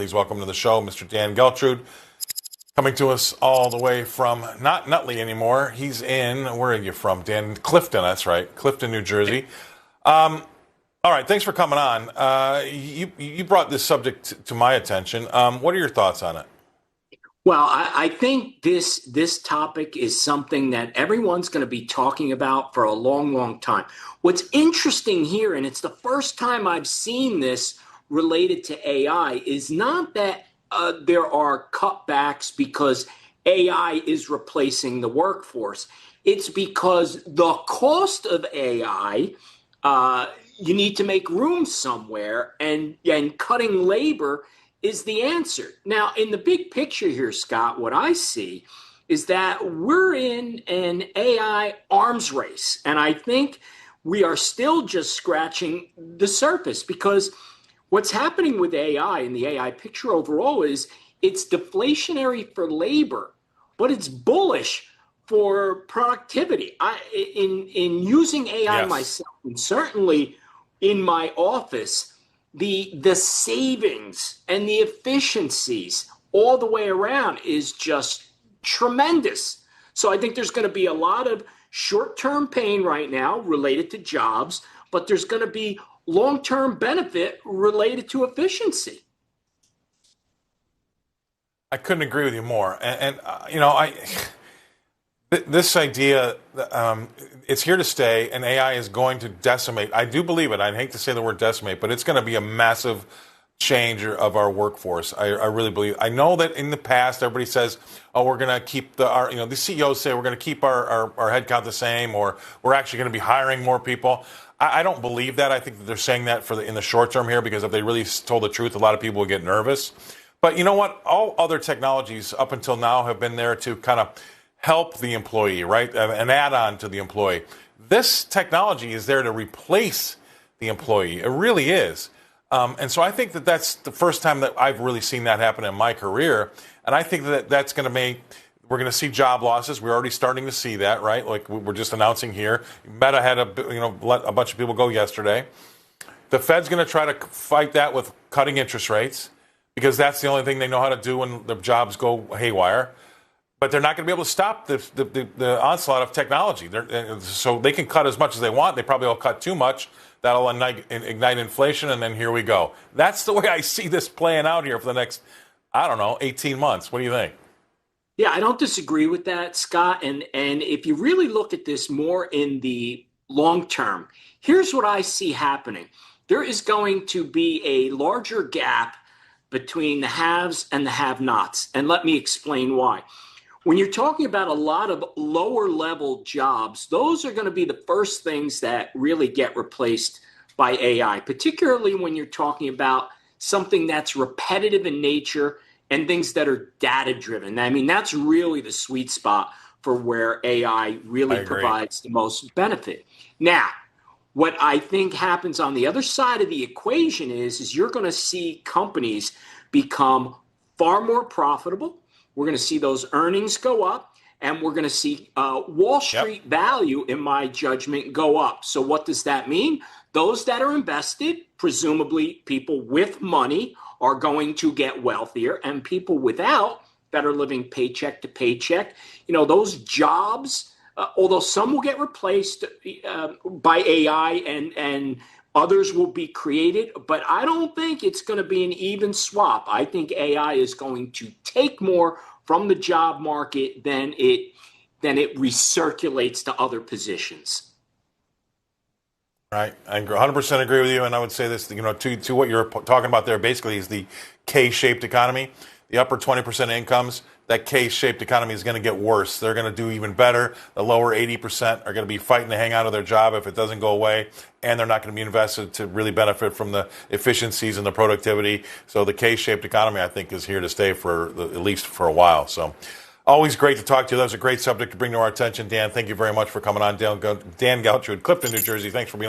Please welcome to the show, Mr. Dan Geltrude, coming to us all the way from not Nutley anymore. He's in, where are you from, Dan? Clifton, that's right, Clifton, New Jersey. All right, thanks for coming on. You brought this subject to my attention. What are your thoughts on it? Well, I think this topic is something that everyone's going to be talking about for a long, long time. What's interesting here, and it's the first time I've seen this related to AI, is not that there are cutbacks because AI is replacing the workforce. It's because the cost of AI, you need to make room somewhere, and cutting labor is the answer. Now, in the big picture here, Scott, what I see is that we're in an AI arms race. And I think we are still just scratching the surface, because what's happening with AI and the AI picture overall is it's deflationary for labor, but it's bullish for productivity. In using AI myself, and certainly in my office, the savings and the efficiencies all the way around is just tremendous. So I think there's going to be a lot of short-term pain right now related to jobs, but there's going to be long-term benefit related to efficiency. I couldn't agree with you more. This idea, it's here to stay, and AI is going to decimate. I do believe it. I'd hate to say the word decimate, but it's going to be a massive change of our workforce. I really believe. I know that in the past, everybody says, "Oh, we're going to keep the CEOs say we're going to keep our headcount the same, or we're actually going to be hiring more people." I don't believe that. I think that they're saying that in the short term here, because if they really told the truth, a lot of people would get nervous. But you know what? All other technologies up until now have been there to kind of help the employee, right? An add-on to the employee. This technology is there to replace the employee. It really is. And so I think that that's the first time that I've really seen that happen in my career. And I think that that's going to we're going to see job losses. We're already starting to see that, right? Like we're just announcing here. Meta had let a bunch of people go yesterday. The Fed's going to try to fight that with cutting interest rates, because that's the only thing they know how to do when the jobs go haywire. But they're not going to be able to stop the onslaught of technology. So they can cut as much as they want. They probably will cut too much. That'll ignite inflation, and then here we go. That's the way I see this playing out here for the next, 18 months. What do you think? Yeah, I don't disagree with that, Scott. And if you really look at this more in the long term, here's what I see happening. There is going to be a larger gap between the haves and the have-nots. And let me explain why. When you're talking about a lot of lower level jobs, those are going to be the first things that really get replaced by AI, particularly when you're talking about something that's repetitive in nature and things that are data driven. I mean, that's really the sweet spot for where AI really provides the most benefit. Now, what I think happens on the other side of the equation is you're going to see companies become far more profitable. We're going to see those earnings go up, and we're going to see Wall Street value, in my judgment, go up. So what does that mean? Those that are invested, presumably people with money, are going to get wealthier, and people without, that are living paycheck to paycheck, those jobs, although some will get replaced by AI and others will be created, but I don't think it's going to be an even swap. I think AI is going to take more from the job market than it recirculates to other positions. Right. I 100% agree with you. And I would say this, to what you're talking about there basically is the K-shaped economy. The upper 20% incomes, that K-shaped economy is going to get worse. They're going to do even better. The lower 80% are going to be fighting to hang out of their job if it doesn't go away, and they're not going to be invested to really benefit from the efficiencies and the productivity. So the K-shaped economy, I think, is here to stay for at least for a while. So always great to talk to you. That was a great subject to bring to our attention. Dan, thank you very much for coming on. Dan Geltrude, Clifton, New Jersey. Thanks for being on.